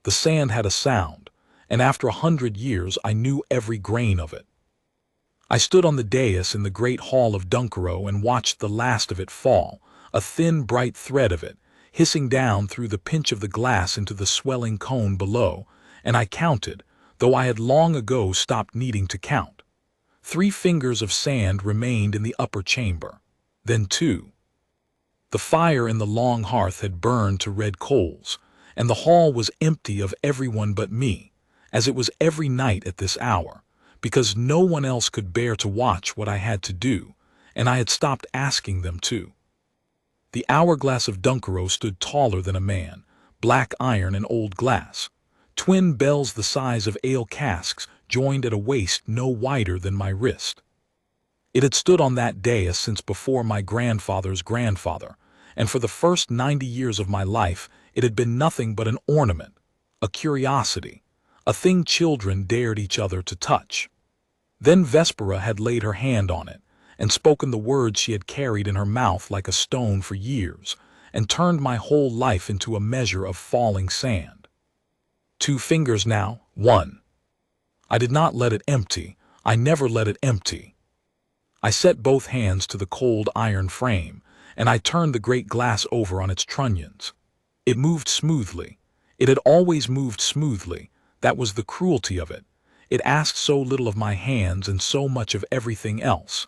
The sand had a sound, and after 100 years I knew every grain of it. I stood on the dais in the great hall of Dunkero and watched the last of it fall, a thin, bright thread of it, hissing down through the pinch of the glass into the swelling cone below, and I counted, though I had long ago stopped needing to count. 3 fingers of sand remained in the upper chamber, then 2. The fire in the long hearth had burned to red coals, and the hall was empty of everyone but me, as it was every night at this hour, because no one else could bear to watch what I had to do, and I had stopped asking them to. The hourglass of Dunkero stood taller than a man, black iron and old glass, twin bells the size of ale casks joined at a waist no wider than my wrist. It had stood on that dais since before my grandfather's grandfather, and for the first 90 years of my life it had been nothing but an ornament, a curiosity, a thing children dared each other to touch. Then Vespera had laid her hand on it, and spoken the words she had carried in her mouth like a stone for years, and turned my whole life into a measure of falling sand. 2 fingers now, 1. I did not let it empty, I never let it empty. I set both hands to the cold iron frame, and I turned the great glass over on its trunnions. It moved smoothly. It had always moved smoothly. That was the cruelty of it. It asked so little of my hands and so much of everything else.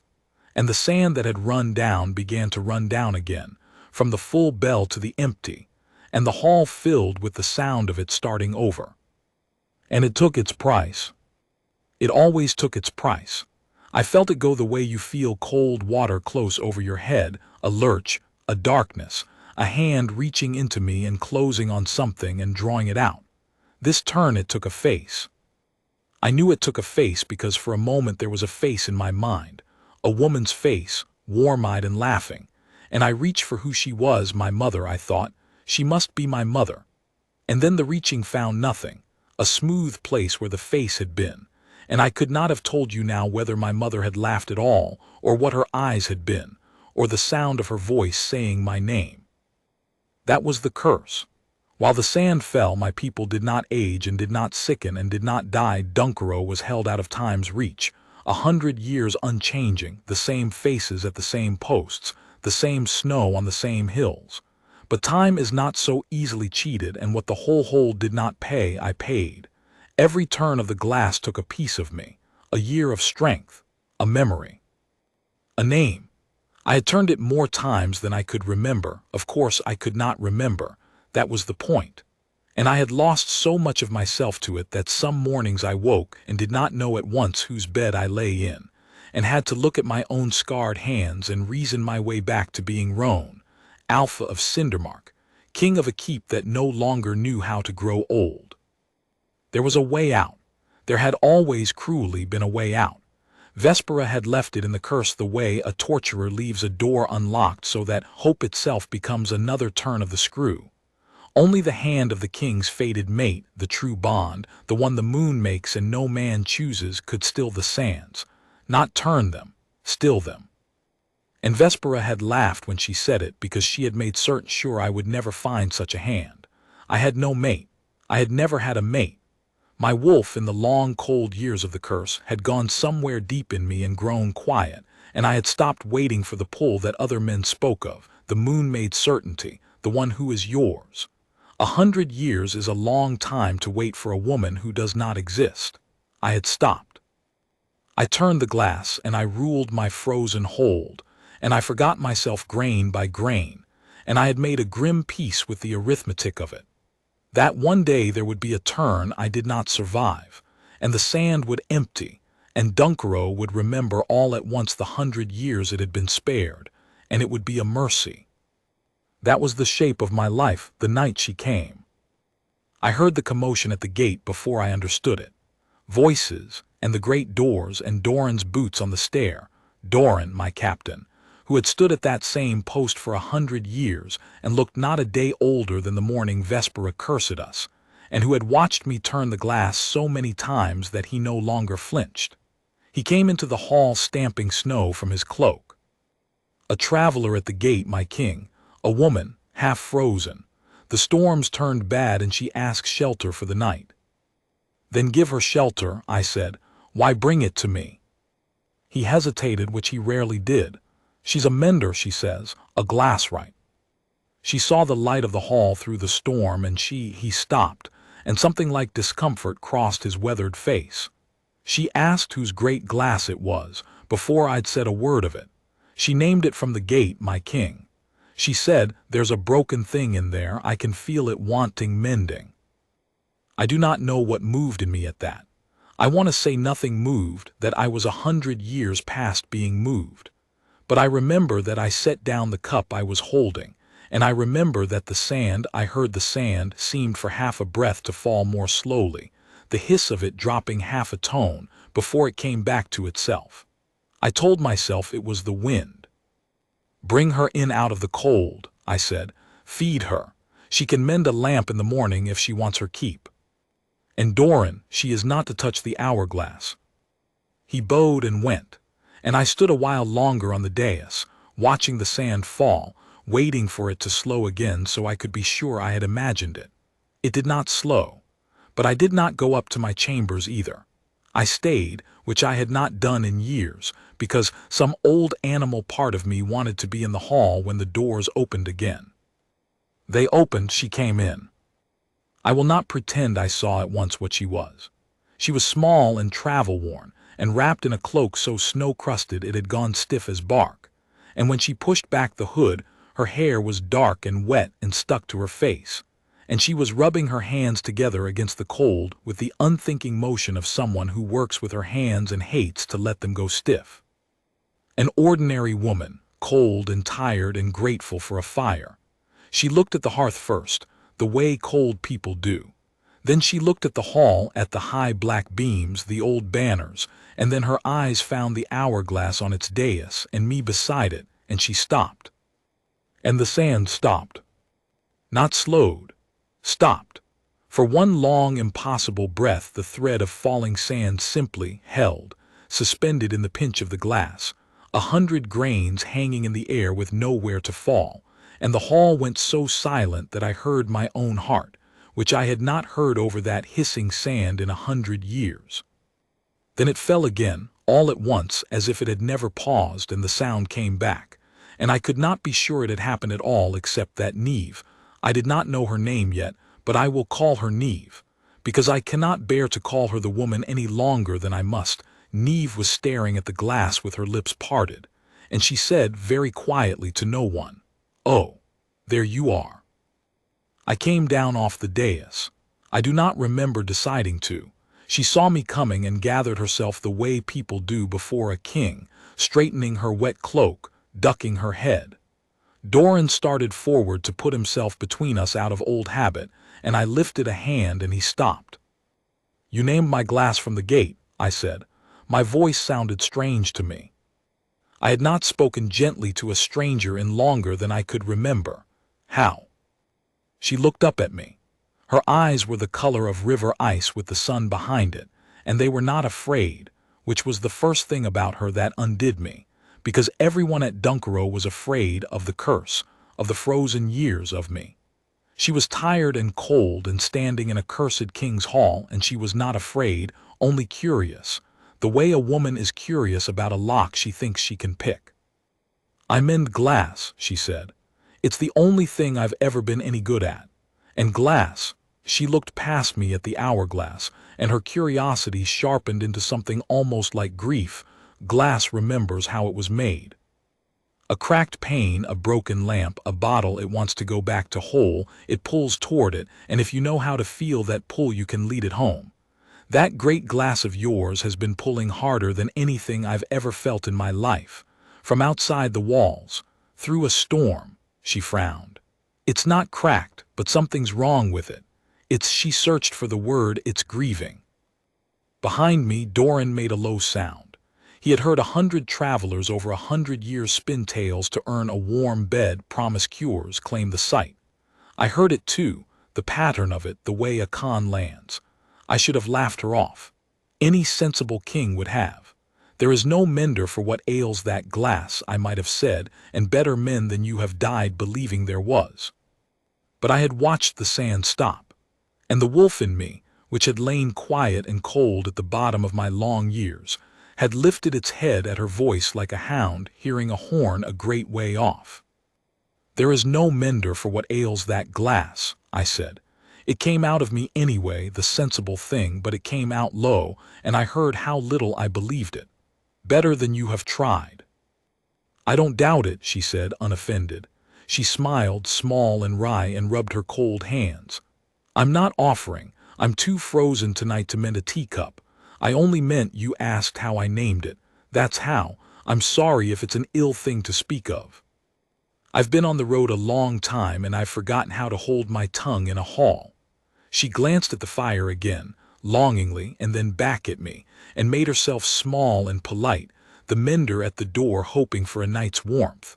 And the sand that had run down began to run down again, from the full bell to the empty, and the hall filled with the sound of it starting over. And it took its price. It always took its price. I felt it go the way you feel cold water close over your head, a lurch, a darkness, a hand reaching into me and closing on something and drawing it out. This turn it took a face. I knew it took a face because for a moment there was a face in my mind, a woman's face, warm-eyed and laughing, and I reached for who she was, my mother, I thought. She must be my mother. And then the reaching found nothing, a smooth place where the face had been, and I could not have told you now whether my mother had laughed at all, or what her eyes had been, or the sound of her voice saying my name. That was the curse. While the sand fell, my people did not age and did not sicken and did not die. Dunkero was held out of time's reach, 100 years unchanging, the same faces at the same posts, the same snow on the same hills. But time is not so easily cheated, and what the whole hold did not pay, I paid. Every turn of the glass took a piece of me, a year of strength, a memory, a name. I had turned it more times than I could remember. Of course I could not remember. That was the point. And I had lost so much of myself to it that some mornings I woke and did not know at once whose bed I lay in, and had to look at my own scarred hands and reason my way back to being Roan, Alpha of Cindermark, king of a keep that no longer knew how to grow old. There was a way out. There had always cruelly been a way out. Vespera had left it in the curse the way a torturer leaves a door unlocked so that hope itself becomes another turn of the screw. Only the hand of the king's fated mate, the true bond, the one the moon makes and no man chooses, could still the sands, not turn them, still them. And Vespera had laughed when she said it because she had made certain sure I would never find such a hand. I had no mate. I had never had a mate. My wolf in the long cold years of the curse had gone somewhere deep in me and grown quiet, and I had stopped waiting for the pull that other men spoke of, the moon-made certainty, the one who is yours. 100 years is a long time to wait for a woman who does not exist. I had stopped. I turned the glass and I ruled my frozen hold, and I forgot myself grain by grain, and I had made a grim peace with the arithmetic of it. That one day there would be a turn I did not survive, and the sand would empty, and Dunkero would remember all at once the 100 years it had been spared, and it would be a mercy. That was the shape of my life the night she came. I heard the commotion at the gate before I understood it. Voices, and the great doors, and Doran's boots on the stair. Doran, my captain, who had stood at that same post for 100 years and looked not a day older than the morning Vespera cursed us, and who had watched me turn the glass so many times that he no longer flinched. He came into the hall stamping snow from his cloak. A traveler at the gate, my king, a woman, half frozen, the The storms turned bad and she asked shelter for the night. Then give her shelter, I said. Why bring it to me? He hesitated, which he rarely did. She's a mender, she says, a glasswright. She saw the light of the hall through the storm, and he stopped, and something like discomfort crossed his weathered face. She asked whose great glass it was, before I'd said a word of it. She named it from the gate, my king. She said, there's a broken thing in there, I can feel it wanting mending. I do not know what moved in me at that. I want to say nothing moved, that I was 100 years past being moved. But I remember that I set down the cup I was holding, and I remember that I heard the sand seemed for half a breath to fall more slowly, the hiss of it dropping half a tone before it came back to itself. I told myself it was the wind. Bring her in out of the cold, I said. Feed her. She can mend a lamp in the morning if she wants her keep. And Doran, she is not to touch the hourglass. He bowed and went, and I stood a while longer on the dais, watching the sand fall, waiting for it to slow again so I could be sure I had imagined it. It did not slow, but I did not go up to my chambers either. I stayed, which I had not done in years, because some old animal part of me wanted to be in the hall when the doors opened again. They opened, she came in. I will not pretend I saw at once what she was. She was small and travel-worn, and wrapped in a cloak so snow-crusted it had gone stiff as bark, and when she pushed back the hood, her hair was dark and wet and stuck to her face, and she was rubbing her hands together against the cold with the unthinking motion of someone who works with her hands and hates to let them go stiff. An ordinary woman, cold and tired and grateful for a fire. She looked at the hearth first, the way cold people do. Then she looked at the hall, at the high black beams, the old banners, and then her eyes found the hourglass on its dais and me beside it, and she stopped. And the sand stopped. Not slowed. Stopped. For one long, impossible breath the thread of falling sand simply held, suspended in the pinch of the glass, 100 grains hanging in the air with nowhere to fall, and the hall went so silent that I heard my own heart, which I had not heard over that hissing sand in 100 years. Then it fell again, all at once, as if it had never paused, and the sound came back, and I could not be sure it had happened at all except that Neve, I did not know her name yet, but I will call her Neve, because I cannot bear to call her the woman any longer than I must. Neve was staring at the glass with her lips parted, and she said very quietly to no one, "Oh, there you are." I came down off the dais. I do not remember deciding to. She saw me coming and gathered herself the way people do before a king, straightening her wet cloak, ducking her head. Doran started forward to put himself between us out of old habit, and I lifted a hand and he stopped. "You named my glass from the gate," I said. My voice sounded strange to me. I had not spoken gently to a stranger in longer than I could remember. How? She looked up at me. Her eyes were the color of river ice with the sun behind it, and they were not afraid, which was the first thing about her that undid me, because everyone at Dunkero was afraid of the curse, of the frozen years of me. She was tired and cold and standing in a cursed king's hall, and she was not afraid, only curious, the way a woman is curious about a lock she thinks she can pick. "I mend glass," she said. "It's the only thing I've ever been any good at. And glass," she looked past me at the hourglass, and her curiosity sharpened into something almost like grief. "Glass remembers how it was made. A cracked pane, a broken lamp, a bottle it wants to go back to whole, it pulls toward it, and if you know how to feel that pull you can lead it home. That great glass of yours has been pulling harder than anything I've ever felt in my life. From outside the walls, through a storm," she frowned. "It's not cracked, but something's wrong with it. She searched for the word, it's grieving." Behind me, Doran made a low sound. He had heard 100 travelers over 100 years spin tales to earn a warm bed, promise cures, claim the site. I heard it too, the pattern of it, the way a con lands. I should have laughed her off. Any sensible king would have. "There is no mender for what ails that glass," I might have said, "and better men than you have died believing there was." but I had watched the sand stop, and the wolf in me, which had lain quiet and cold at the bottom of my long years, had lifted its head at her voice like a hound hearing a horn a great way off. "There is no mender for what ails that glass," I said. It came out of me anyway, the sensible thing, but it came out low, and I heard how little I believed it. "Better than you have tried." "I don't doubt it," she said, unoffended. She smiled, small and wry, and rubbed her cold hands. "I'm not offering. I'm too frozen tonight to mend a teacup. I only meant you asked how I named it. That's how. I'm sorry if it's an ill thing to speak of. I've been on the road a long time, and I've forgotten how to hold my tongue in a hall." She glanced at the fire again, longingly, and then back at me, and made herself small and polite, the mender at the door hoping for a night's warmth.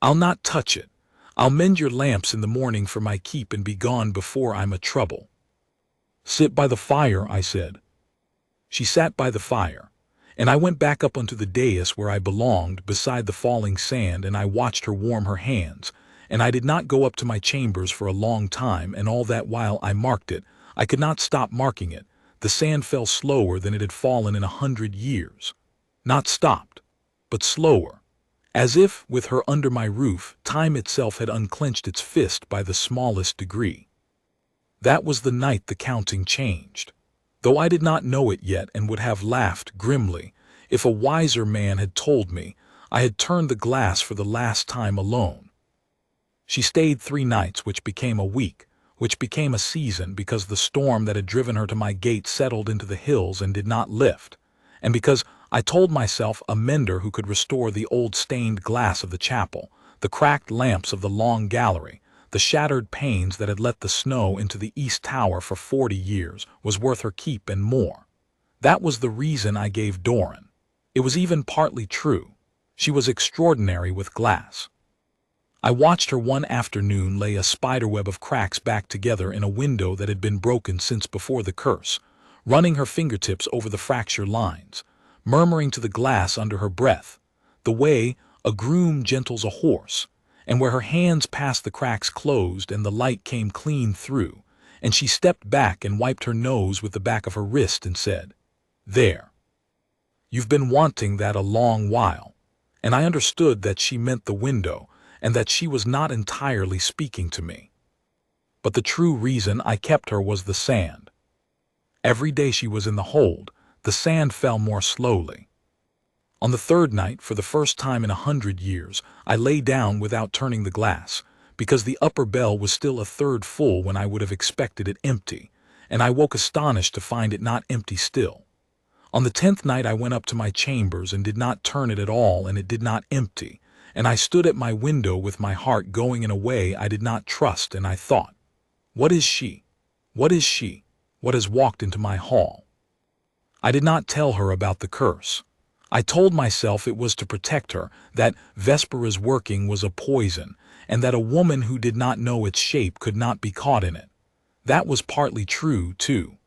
"I'll not touch it. I'll mend your lamps in the morning for my keep and be gone before I'm a trouble." "Sit by the fire," I said. She sat by the fire, and I went back up onto the dais where I belonged, beside the falling sand, and I watched her warm her hands, and I did not go up to my chambers for a long time, and all that while I marked it. I could not stop marking it. The sand fell slower than it had fallen in 100 years. Not stopped, but slower. As if, with her under my roof, time itself had unclenched its fist by the smallest degree. That was the night the counting changed. Though I did not know it yet, and would have laughed grimly if a wiser man had told me, I had turned the glass for the last time alone. She stayed 3 nights, which became a week, which became a season, because the storm that had driven her to my gate settled into the hills and did not lift, and because I told myself a mender who could restore the old stained glass of the chapel, the cracked lamps of the long gallery, the shattered panes that had let the snow into the east tower for 40 years, was worth her keep and more. That was the reason I gave Doran. It was even partly true. She was extraordinary with glass. I watched her one afternoon lay a spiderweb of cracks back together in a window that had been broken since before the curse, running her fingertips over the fracture lines, murmuring to the glass under her breath, the way a groom gentles a horse, and where her hands passed the cracks closed and the light came clean through, and she stepped back and wiped her nose with the back of her wrist and said, "There. You've been wanting that a long while." And I understood that she meant the window, and that she was not entirely speaking to me. But the true reason I kept her was the sand. Every day she was in the hold, the sand fell more slowly. On the 3rd night, for the first time in 100 years, I lay down without turning the glass, because the upper bell was still a third full when I would have expected it empty, and I woke astonished to find it not empty still. On the 10th night I went up to my chambers and did not turn it at all, and it did not empty, and I stood at my window with my heart going in a way I did not trust, and I thought, what is she? What is she? What has walked into my hall? I did not tell her about the curse. I told myself it was to protect her, that Vespera's working was a poison, and that a woman who did not know its shape could not be caught in it. That was partly true, too.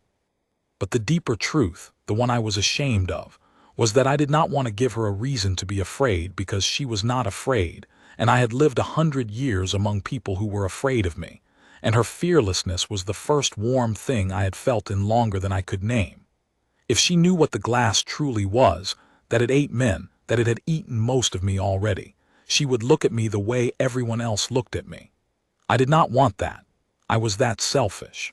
But the deeper truth, the one I was ashamed of, was that I did not want to give her a reason to be afraid, because she was not afraid, and I had lived 100 years among people who were afraid of me, and her fearlessness was the first warm thing I had felt in longer than I could name. If she knew what the glass truly was, that it ate men, that it had eaten most of me already, she would look at me the way everyone else looked at me. I did not want that. I was that selfish.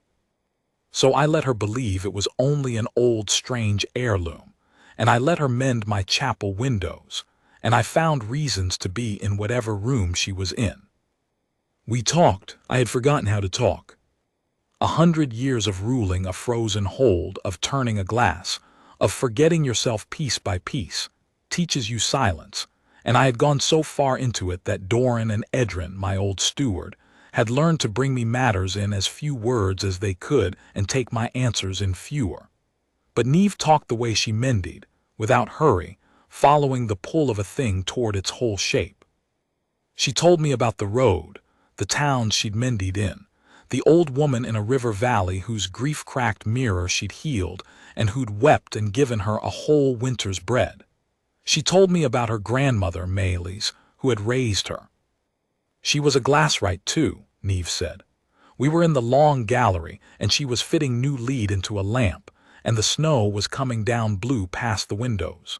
So I let her believe it was only an old strange heirloom, and I let her mend my chapel windows, and I found reasons to be in whatever room she was in. We talked. I had forgotten how to talk. 100 years of ruling a frozen hold, of turning a glass, of forgetting yourself piece by piece, teaches you silence, and I had gone so far into it that Doran and Edrin, my old steward, had learned to bring me matters in as few words as they could and take my answers in fewer. But Neve talked the way she mended, without hurry, following the pull of a thing toward its whole shape. She told me about the road, the towns she'd mended in, the old woman in a river valley whose grief-cracked mirror she'd healed and who'd wept and given her a whole winter's bread. She told me about her grandmother, Maylis, who had raised her. She was a glasswright too, Neve said. We were in the long gallery, and she was fitting new lead into a lamp, and the snow was coming down blue past the windows.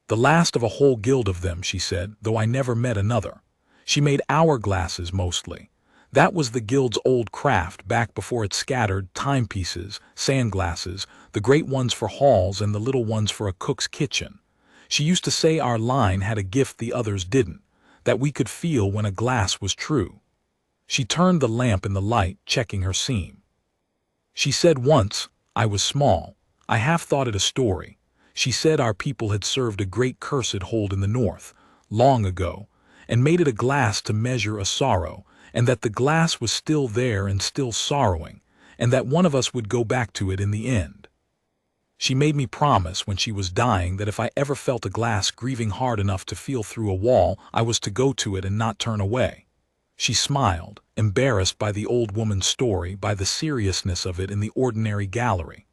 The last of a whole guild of them, she said, though I never met another. She made hourglasses mostly. That was the guild's old craft back before it scattered timepieces, sandglasses, the great ones for halls and the little ones for a cook's kitchen. She used to say our line had a gift the others didn't, that we could feel when a glass was true. She turned the lamp in the light, checking her seam. She said once, I was small, I half thought it a story. She said our people had served a great cursed hold in the north, long ago, and made it a glass to measure a sorrow, and that the glass was still there and still sorrowing, and that one of us would go back to it in the end. She made me promise when she was dying that if I ever felt a glass grieving hard enough to feel through a wall, I was to go to it and not turn away. She smiled, embarrassed by the old woman's story, by the seriousness of it in the ordinary gallery.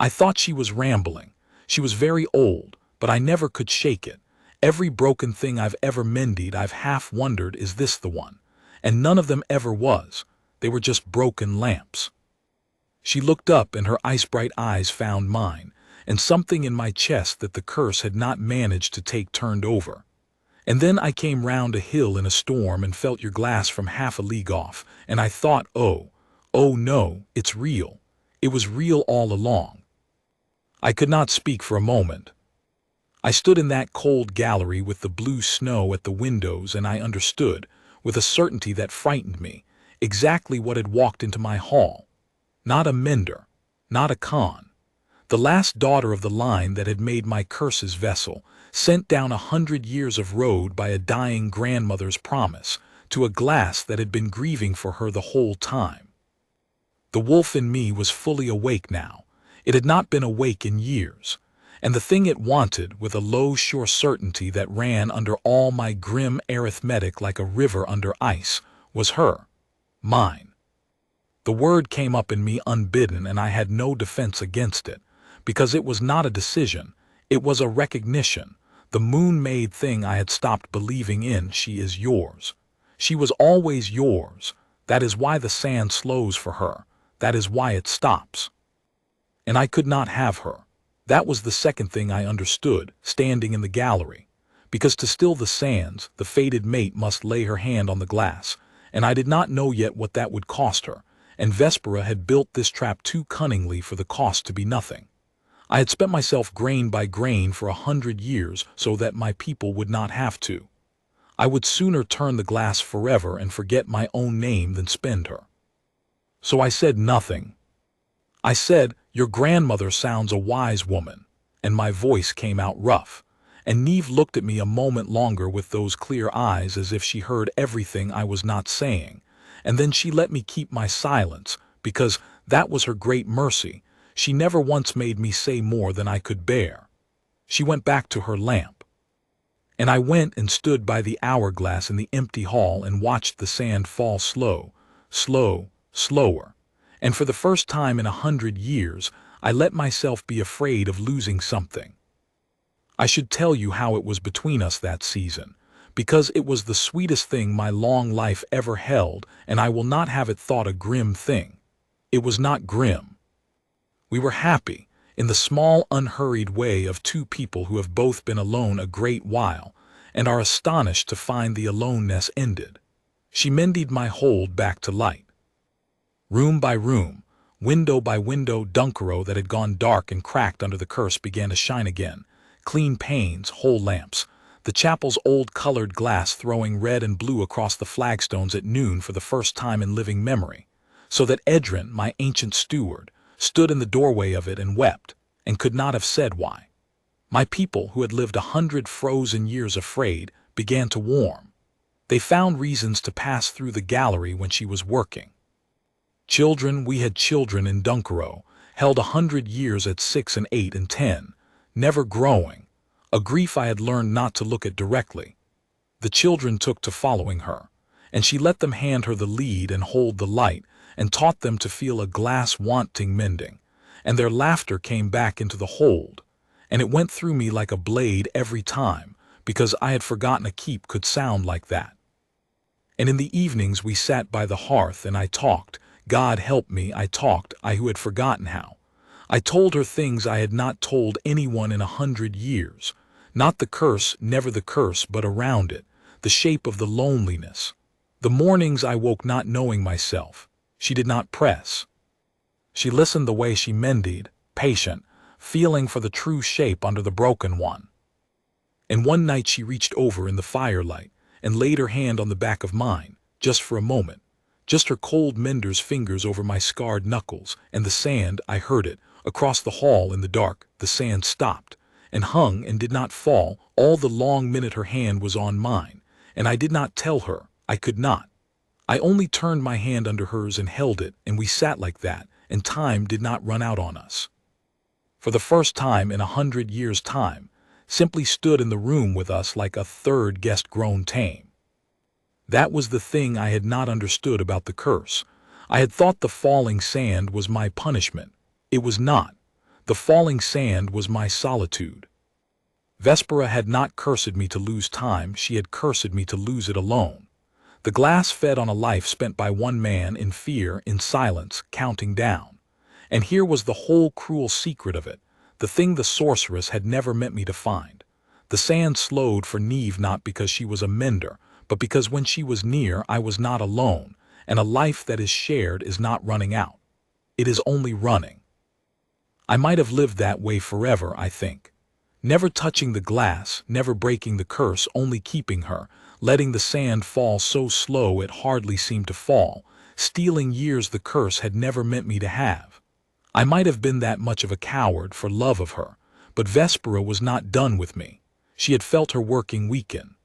I thought she was rambling. She was very old, but I never could shake it. Every broken thing I've ever mended, I've half wondered, is this the one? And none of them ever was. They were just broken lamps. She looked up and her ice-bright eyes found mine, and something in my chest that the curse had not managed to take turned over. And then I came round a hill in a storm and felt your glass from half a league off, and I thought, oh no, it's real. It was real all along. I could not speak for a moment. I stood in that cold gallery with the blue snow at the windows, and I understood, with a certainty that frightened me, exactly what had walked into my hall. Not a mender, not a con. The last daughter of the line that had made my curse's vessel, sent down 100 years of road by a dying grandmother's promise, to a glass that had been grieving for her the whole time. The wolf in me was fully awake now. It had not been awake in years. And the thing it wanted, with a low, sure certainty that ran under all my grim arithmetic like a river under ice, was her. Mine. The word came up in me unbidden, and I had no defense against it, because it was not a decision, it was a recognition, the moon-made thing I had stopped believing in. She is yours. She was always yours. That is why the sand slows for her. That is why it stops. And I could not have her. That was the second thing I understood, standing in the gallery. Because to still the sands, the fated mate must lay her hand on the glass, and I did not know yet what that would cost her, and Vespera had built this trap too cunningly for the cost to be nothing. I had spent myself grain by grain for 100 years so that my people would not have to. I would sooner turn the glass forever and forget my own name than spend her. So I said nothing. I said, your grandmother sounds a wise woman, and my voice came out rough, and Neve looked at me a moment longer with those clear eyes as if she heard everything I was not saying, and then she let me keep my silence, because that was her great mercy. She never once made me say more than I could bear. She went back to her lamp. And I went and stood by the hourglass in the empty hall and watched the sand fall slower. And for the first time in 100 years, I let myself be afraid of losing something. I should tell you how it was between us that season, because it was the sweetest thing my long life ever held, and I will not have it thought a grim thing. It was not grim. We were happy, in the small, unhurried way of two people who have both been alone a great while, and are astonished to find the aloneness ended. She mended my hold back to light. Room by room, window by window, Dunkero that had gone dark and cracked under the curse began to shine again. Clean panes, whole lamps, the chapel's old colored glass throwing red and blue across the flagstones at noon for the first time in living memory, so that Edrin, my ancient steward, stood in the doorway of it and wept, and could not have said why. My people, who had lived 100 frozen years afraid, began to warm. They found reasons to pass through the gallery when she was working. Children, we had children in Dunkero, held 100 years at 6 and 8 and 10, never growing, a grief I had learned not to look at directly. The children took to following her, and she let them hand her the lead and hold the light, and taught them to feel a glass wanting mending, and their laughter came back into the hold, and it went through me like a blade every time, because I had forgotten a keep could sound like that. And in the evenings we sat by the hearth and I talked. God help me, I talked, I who had forgotten how. I told her things I had not told anyone in 100 years. Not the curse, never the curse, but around it, the shape of the loneliness. The mornings I woke not knowing myself. She did not press. She listened the way she mended, patient, feeling for the true shape under the broken one. And one night she reached over in the firelight and laid her hand on the back of mine, just for a moment. Just her cold mender's fingers over my scarred knuckles, and the sand, I heard it, across the hall in the dark, the sand stopped, and hung and did not fall all the long minute her hand was on mine, and I did not tell her, I could not. I only turned my hand under hers and held it, and we sat like that, and time did not run out on us. For the first time in 100 years' time, simply stood in the room with us like a third guest grown tame. That was the thing I had not understood about the curse. I had thought the falling sand was my punishment. It was not. The falling sand was my solitude. Vespera had not cursed me to lose time, she had cursed me to lose it alone. The glass fed on a life spent by one man in fear, in silence, counting down. And here was the whole cruel secret of it, the thing the sorceress had never meant me to find. The sand slowed for Neve not because she was a mender, but because when she was near I was not alone, and a life that is shared is not running out. It is only running. I might have lived that way forever, I think. Never touching the glass, never breaking the curse, only keeping her, letting the sand fall so slow it hardly seemed to fall, stealing years the curse had never meant me to have. I might have been that much of a coward for love of her, but Vespera was not done with me. She had felt her working weaken.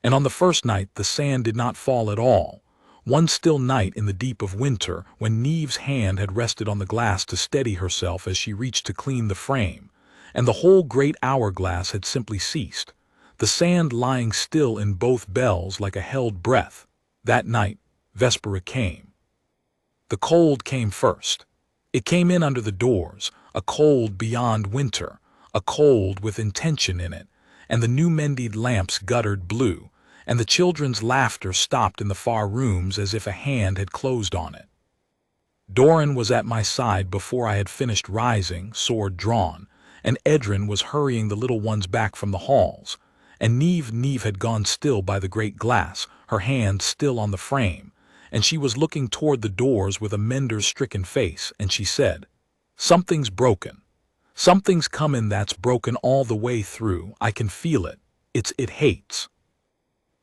And on the first night the sand did not fall at all. One still night in the deep of winter, when Neve's hand had rested on the glass to steady herself as she reached to clean the frame, and the whole great hourglass had simply ceased, the sand lying still in both bells like a held breath. That night, Vespera came. The cold came first. It came in under the doors, a cold beyond winter, a cold with intention in it, and the new mended lamps guttered blue, and the children's laughter stopped in the far rooms as if a hand had closed on it. Doran was at my side before I had finished rising, sword drawn, and Edrin was hurrying the little ones back from the halls, and Neve had gone still by the great glass, her hand still on the frame, and she was looking toward the doors with a mender's stricken face, and she said, "Something's broken. Something's comin' that's broken all the way through, I can feel it. It hates."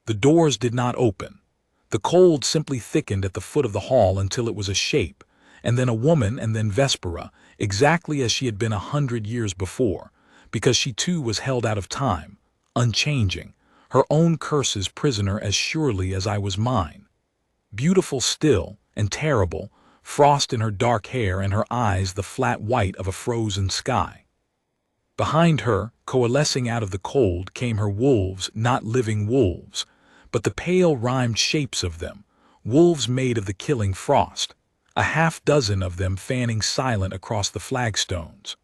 The doors did not open. The cold simply thickened at the foot of the hall until it was a shape, and then a woman, and then Vespera, exactly as she had been 100 years before, because she too was held out of time, unchanging, her own curse's prisoner as surely as I was mine. Beautiful still, and terrible, frost in her dark hair and her eyes the flat white of a frozen sky. Behind her, coalescing out of the cold, came her wolves, not living wolves, but the pale rhymed shapes of them, wolves made of the killing frost, a half-dozen of them fanning silent across the flagstones.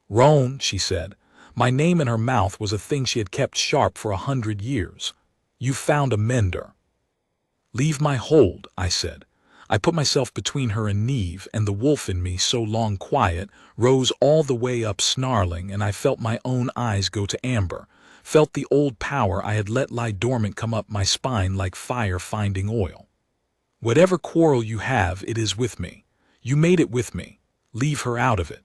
"Roan," she said. My name in her mouth was a thing she had kept sharp for 100 years. "You've found a mender." "Leave my hold," I said. I put myself between her and Neve, and the wolf in me, so long quiet, rose all the way up snarling, and I felt my own eyes go to amber, felt the old power I had let lie dormant come up my spine like fire finding oil. "Whatever quarrel you have, it is with me. You made it with me. Leave her out of it."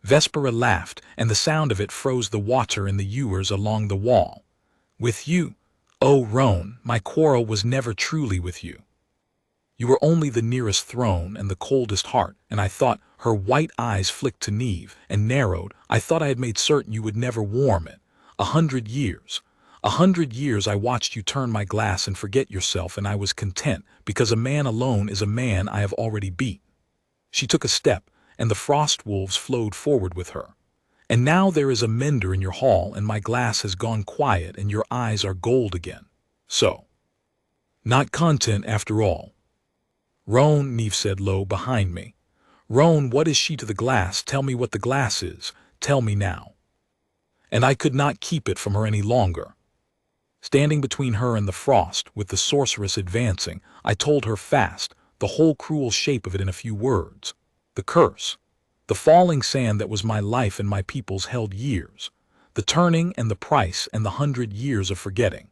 Vespera laughed, and the sound of it froze the water in the ewers along the wall. "With you? Oh, Roan, my quarrel was never truly with you. You were only the nearest throne and the coldest heart, and I thought," her white eyes flicked to Neve and narrowed, "I thought I had made certain you would never warm it. 100 years. 100 years I watched you turn my glass and forget yourself, and I was content, because a man alone is a man I have already beat." She took a step, and the frost wolves flowed forward with her. "And now there is a mender in your hall, and my glass has gone quiet, and your eyes are gold again. So. Not content after all." "Roan," Neve said low behind me. "Roan, what is she to the glass? Tell me what the glass is. Tell me now." And I could not keep it from her any longer. Standing between her and the frost, with the sorceress advancing, I told her fast, the whole cruel shape of it in a few words. The curse. The falling sand that was my life and my people's held years. The turning and the price and the 100 years of forgetting.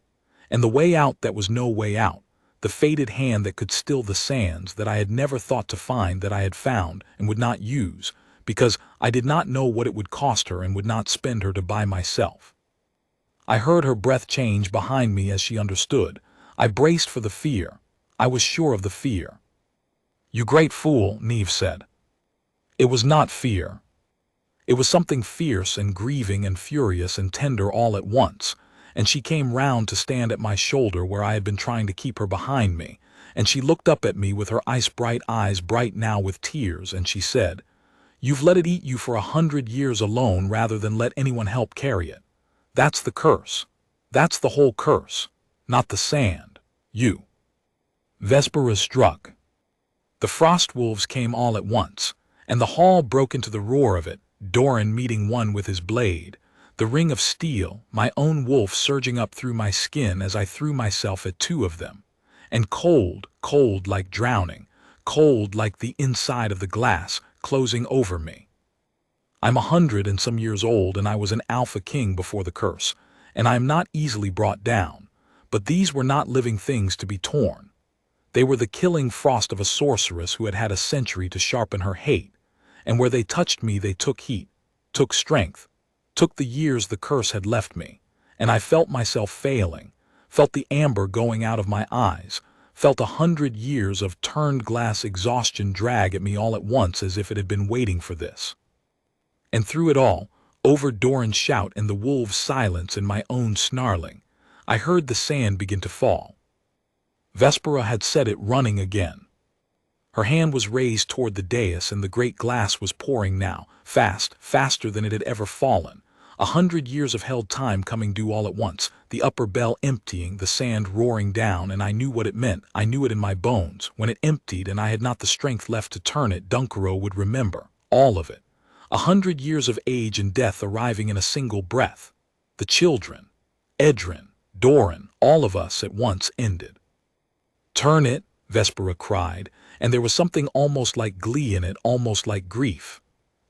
And the way out that was no way out. The fated hand that could still the sands that I had never thought to find, that I had found and would not use, because I did not know what it would cost her and would not spend her to buy myself. I heard her breath change behind me as she understood. I braced for the fear. I was sure of the fear. "You great fool," Neve said. It was not fear. It was something fierce and grieving and furious and tender all at once, and she came round to stand at my shoulder where I had been trying to keep her behind me, and she looked up at me with her ice-bright eyes bright now with tears, and she said, "You've let it eat you for 100 years alone rather than let anyone help carry it. That's the curse. That's the whole curse. Not the sand. You." Vespera struck. The frost wolves came all at once, and the hall broke into the roar of it, Doran meeting one with his blade, the ring of steel, my own wolf surging up through my skin as I threw myself at two of them. And cold, cold like drowning, cold like the inside of the glass, closing over me. I'm 100 and some years old, and I was an alpha king before the curse, and I am not easily brought down, but these were not living things to be torn. They were the killing frost of a sorceress who had had a century to sharpen her hate, and where they touched me they took heat, took strength, took the years the curse had left me, and I felt myself failing, felt the amber going out of my eyes, felt 100 years of turned glass exhaustion drag at me all at once as if it had been waiting for this. And through it all, over Doran's shout and the wolves' silence and my own snarling, I heard the sand begin to fall. Vespera had set it running again. Her hand was raised toward the dais, and the great glass was pouring now, fast, faster than it had ever fallen. 100 years of held time coming due all at once, the upper bell emptying, the sand roaring down, and I knew what it meant. I knew it in my bones. When it emptied and I had not the strength left to turn it, Dunkero would remember. All of it. 100 years of age and death arriving in a single breath. The children, Edrin, Doran, all of us at once ended. "Turn it," Vespera cried, and there was something almost like glee in it, almost like grief.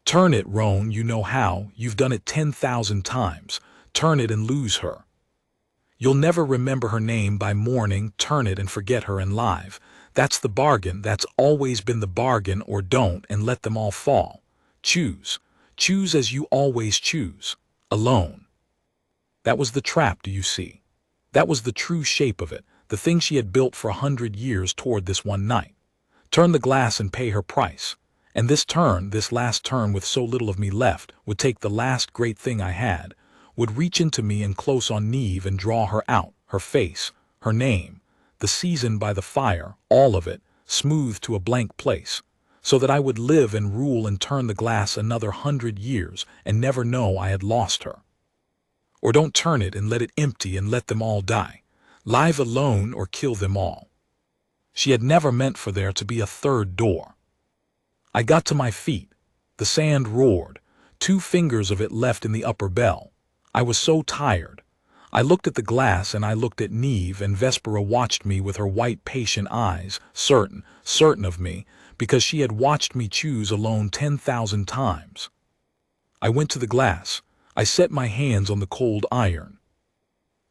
"Turn it, Roan, you know how, you've done it 10,000 times. Turn it and lose her. You'll never remember her name by morning, turn it and forget her and live. That's the bargain, that's always been the bargain, or don't and let them all fall. Choose. Choose as you always choose. Alone." That was the trap, do you see? That was the true shape of it, the thing she had built for 100 years toward this one night. Turn the glass and pay her price. And this turn, this last turn with so little of me left, would take the last great thing I had, would reach into me and close on Neve and draw her out, her face, her name, the season by the fire, all of it, smooth to a blank place, so that I would live and rule and turn the glass another 100 years and never know I had lost her. Or don't turn it and let it empty and let them all die. Live alone or kill them all. She had never meant for there to be a third door. I got to my feet. The sand roared. 2 fingers of it left in the upper bell. I was so tired. I looked at the glass and I looked at Neve, and Vespera watched me with her white patient eyes, certain of me, because she had watched me choose alone 10,000 times. I went to the glass. I set my hands on the cold iron.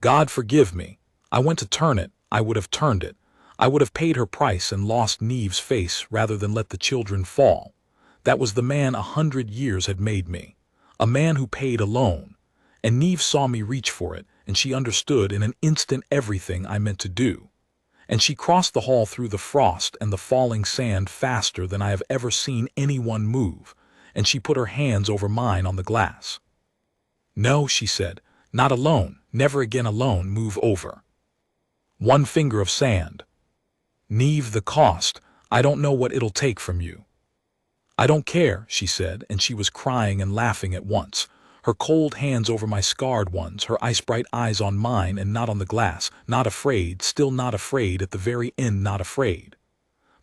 God forgive me. I went to turn it. I would have turned it. I would have paid her price and lost Neve's face rather than let the children fall. That was the man 100 years had made me. A man who paid alone. And Neve saw me reach for it, and she understood in an instant everything I meant to do. And she crossed the hall through the frost and the falling sand faster than I have ever seen anyone move, and she put her hands over mine on the glass. "No," she said, "not alone, never again alone, move over. 1 finger of sand. Neve, the cost, I don't know what it'll take from you." "I don't care," she said, and she was crying and laughing at once, her cold hands over my scarred ones, her ice-bright eyes on mine and not on the glass, not afraid, still not afraid, at the very end not afraid.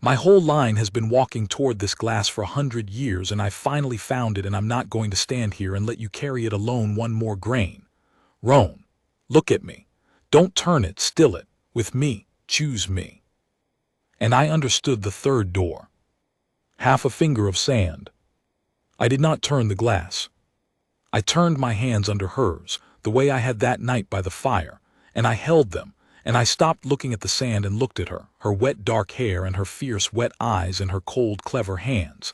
"My whole line has been walking toward this glass for 100 years, and I finally found it, and I'm not going to stand here and let you carry it alone 1 more grain. Roan, look at me. Don't turn it, still it, with me, choose me. And I understood the third door. Half a finger of sand. I did not turn the glass. I turned my hands under hers, the way I had that night by the fire, and I held them, and I stopped looking at the sand and looked at her, her wet dark hair and her fierce wet eyes and her cold clever hands.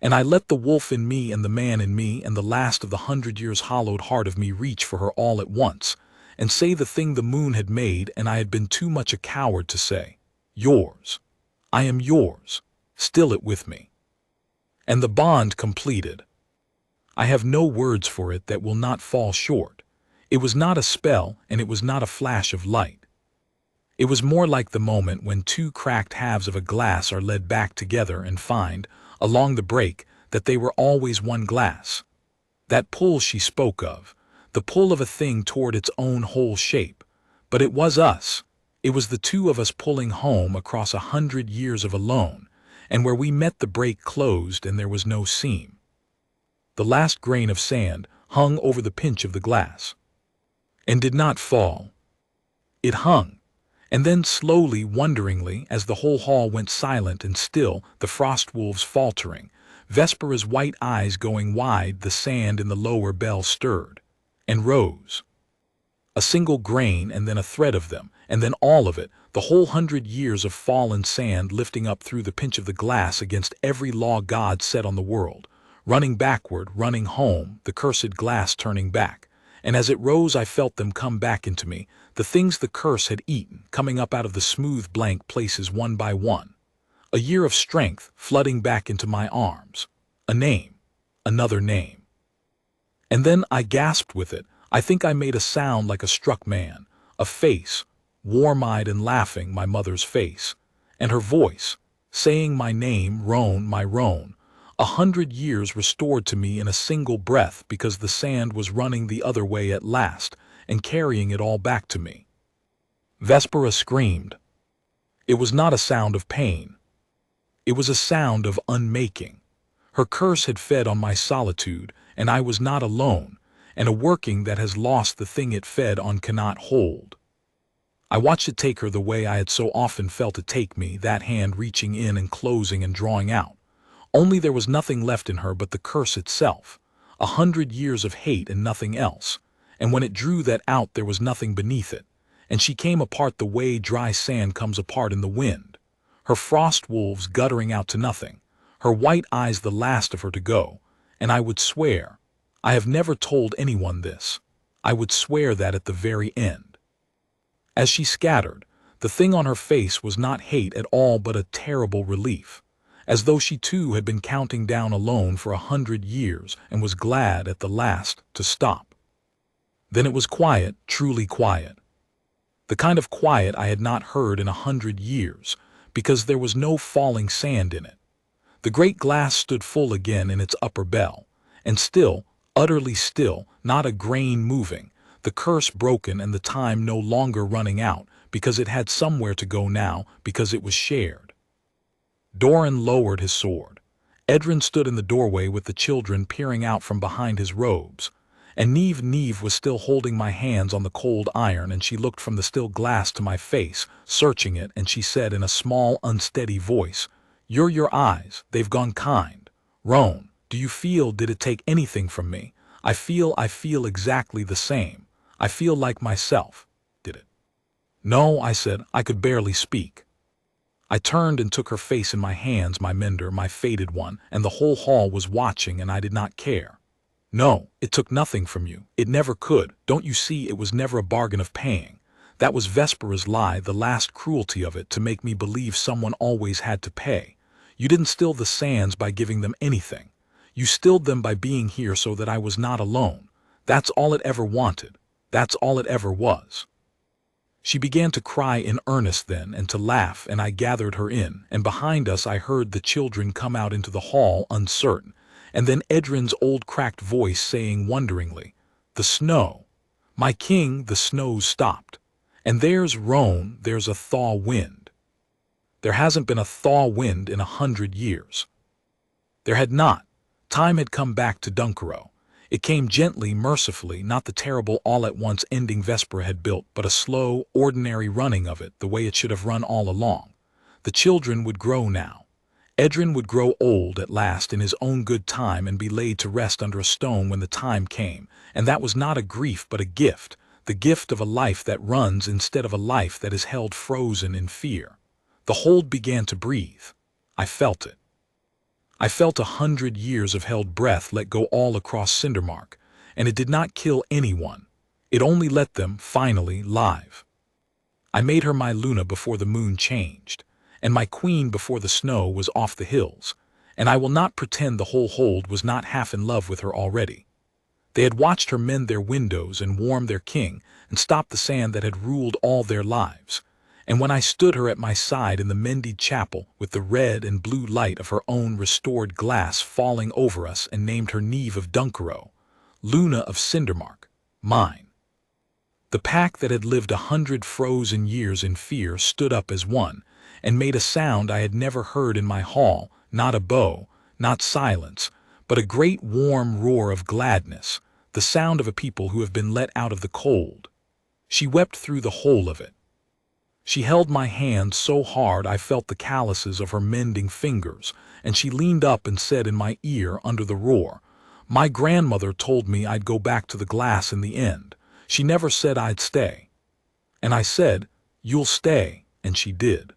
And I let the wolf in me and the man in me and the last of the 100 years hollowed heart of me reach for her all at once, and say the thing the moon had made and I had been too much a coward to say. Yours. I am yours. Still it with me. And the bond completed. I have no words for it that will not fall short. It was not a spell and it was not a flash of light. It was more like the moment when two cracked halves of a glass are led back together and find, along the break, that they were always one glass. That pull she spoke of, the pull of a thing toward its own whole shape. But it was us. It was the two of us pulling home across 100 years of alone, and where we met the break closed and there was no seam. The last grain of sand hung over the pinch of the glass. And did not fall. It hung. And then slowly, wonderingly, as the whole hall went silent and still, the frost wolves faltering, Vespera's white eyes going wide, the sand in the lower bell stirred, and rose. A single grain and then a thread of them, and then all of it, the whole 100 years of fallen sand lifting up through the pinch of the glass against every law God set on the world, running backward, running home, the cursed glass turning back. And as it rose I felt them come back into me, the things the curse had eaten, coming up out of the smooth blank places one by one. A year of strength flooding back into my arms. A name. Another name. And then I gasped with it. I think I made a sound like a struck man. A face, warm-eyed and laughing, my mother's face. And her voice, saying my name, Roan, my Roan. 100 years restored to me in a single breath because the sand was running the other way at last and carrying it all back to me. Vespera screamed. It was not a sound of pain. It was a sound of unmaking. Her curse had fed on my solitude, and I was not alone, and a working that has lost the thing it fed on cannot hold. I watched it take her the way I had so often felt it take me, that hand reaching in and closing and drawing out. Only there was nothing left in her but the curse itself, 100 years of hate and nothing else, and when it drew that out there was nothing beneath it, and she came apart the way dry sand comes apart in the wind, her frost wolves guttering out to nothing, her white eyes the last of her to go, and I would swear, I have never told anyone this, I would swear that at the very end. As she scattered, the thing on her face was not hate at all but a terrible relief, as though she too had been counting down alone for 100 years and was glad at the last to stop. Then it was quiet, truly quiet. The kind of quiet I had not heard in 100 years, because there was no falling sand in it. The great glass stood full again in its upper bell, and still, utterly still, not a grain moving, the curse broken and the time no longer running out, because it had somewhere to go now, because it was shared. Doran lowered his sword. Edrin stood in the doorway with the children peering out from behind his robes, and Neve was still holding my hands on the cold iron, and she looked from the still glass to my face, searching it, and she said in a small, unsteady voice, "You're your eyes, they've gone kind. Roan, do you feel, did it take anything from me? I feel exactly the same. I feel like myself. Did it?" "No," I said, I could barely speak. I turned and took her face in my hands, my mender, my faded one, and the whole hall was watching, and I did not care. "No, it took nothing from you. It never could. Don't you see, it was never a bargain of paying. That was Vespera's lie, the last cruelty of it, to make me believe someone always had to pay. You didn't still the sands by giving them anything. You stilled them by being here so that I was not alone. That's all it ever wanted. That's all it ever was." She began to cry in earnest then, and to laugh, and I gathered her in, and behind us I heard the children come out into the hall, uncertain, and then Edrin's old cracked voice saying wonderingly, "The snow. My king, the snow's stopped. And there's Roan, there's a thaw wind. There hasn't been a thaw wind in 100 years. There had not. Time had come back to Dunkero. It came gently, mercifully, not the terrible all-at-once ending Vespera had built, but a slow, ordinary running of it, the way it should have run all along. The children would grow now. Edrin would grow old at last in his own good time and be laid to rest under a stone when the time came, and that was not a grief but a gift, the gift of a life that runs instead of a life that is held frozen in fear. The hold began to breathe. I felt it. I felt 100 years of held breath let go all across Cindermark, and it did not kill anyone. It only let them, finally, live. I made her my Luna before the moon changed, and my queen before the snow was off the hills, and I will not pretend the whole hold was not half in love with her already. They had watched her mend their windows and warm their king and stop the sand that had ruled all their lives. And when I stood her at my side in the mended chapel with the red and blue light of her own restored glass falling over us and named her Neve of Dunkero, Luna of Cindermark, mine. The pack that had lived 100 frozen years in fear stood up as one and made a sound I had never heard in my hall, not a bow, not silence, but a great warm roar of gladness, the sound of a people who have been let out of the cold. She wept through the whole of it. She held my hand so hard I felt the calluses of her mending fingers, and she leaned up and said in my ear under the roar, "My grandmother told me I'd go back to the glass in the end. She never said I'd stay." And I said, "You'll stay," and she did.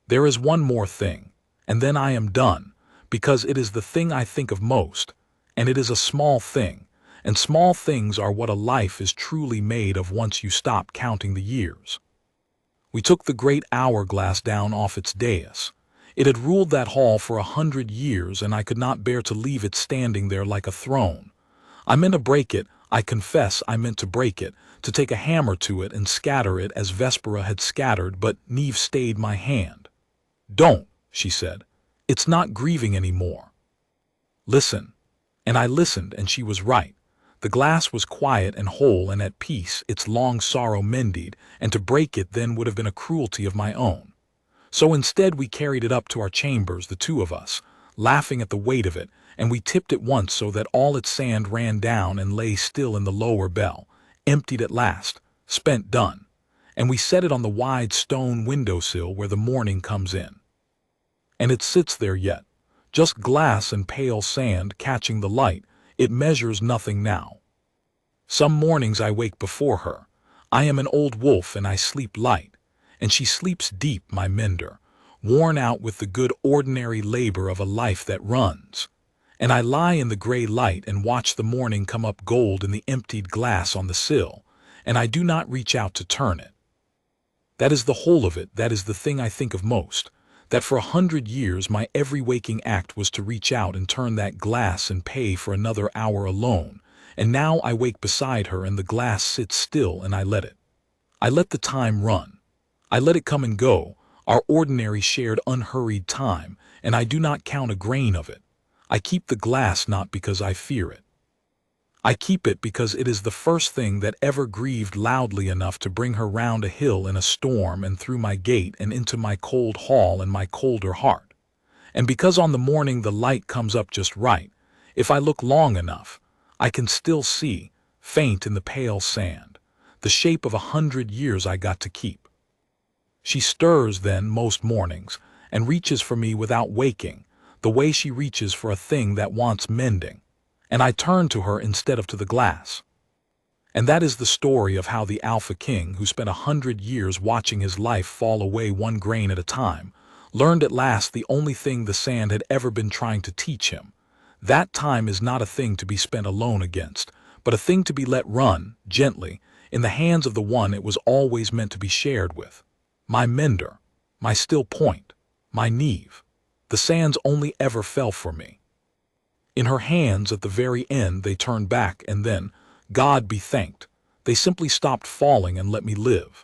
There is one more thing, and then I am done, because it is the thing I think of most, and it is a small thing, and small things are what a life is truly made of once you stop counting the years. We took the great hourglass down off its dais. It had ruled that hall for 100 years, and I could not bear to leave it standing there like a throne. I meant to break it, I confess I meant to break it, to take a hammer to it and scatter it as Vespera had scattered, but Neve stayed my hand. "Don't," she said. "It's not grieving any more. Listen." And I listened, and she was right. The glass was quiet and whole and at peace, its long sorrow mended, and to break it then would have been a cruelty of my own. So instead we carried it up to our chambers, the two of us, laughing at the weight of it, and we tipped it once so that all its sand ran down and lay still in the lower bell, emptied at last, spent done, and we set it on the wide stone windowsill where the morning comes in. And it sits there yet, just glass and pale sand catching the light. It measures nothing now. Some mornings I wake before her. I am an old wolf and I sleep light, and she sleeps deep, my mender, worn out with the good ordinary labor of a life that runs. And I lie in the gray light and watch the morning come up gold in the emptied glass on the sill, and I do not reach out to turn it. That is the whole of it, that is the thing I think of most. That for 100 years my every waking act was to reach out and turn that glass and pay for another hour alone, and now I wake beside her and the glass sits still and I let it. I let the time run. I let it come and go, our ordinary shared unhurried time, and I do not count a grain of it. I keep the glass not because I fear it. I keep it because it is the first thing that ever grieved loudly enough to bring her round a hill in a storm and through my gate and into my cold hall and my colder heart. And because on the morning the light comes up just right, if I look long enough, I can still see, faint in the pale sand, the shape of 100 years I got to keep. She stirs then most mornings and reaches for me without waking, the way she reaches for a thing that wants mending. And I turn to her instead of to the glass. And that is the story of how the Alpha King, who spent 100 years watching his life fall away one grain at a time, learned at last the only thing the sand had ever been trying to teach him. That time is not a thing to be spent alone against, but a thing to be let run, gently, in the hands of the one it was always meant to be shared with. My mender, my still point, my Neve. The sands only ever fell for me. In her hands at the very end they turned back, and then, God be thanked, they simply stopped falling and let me live.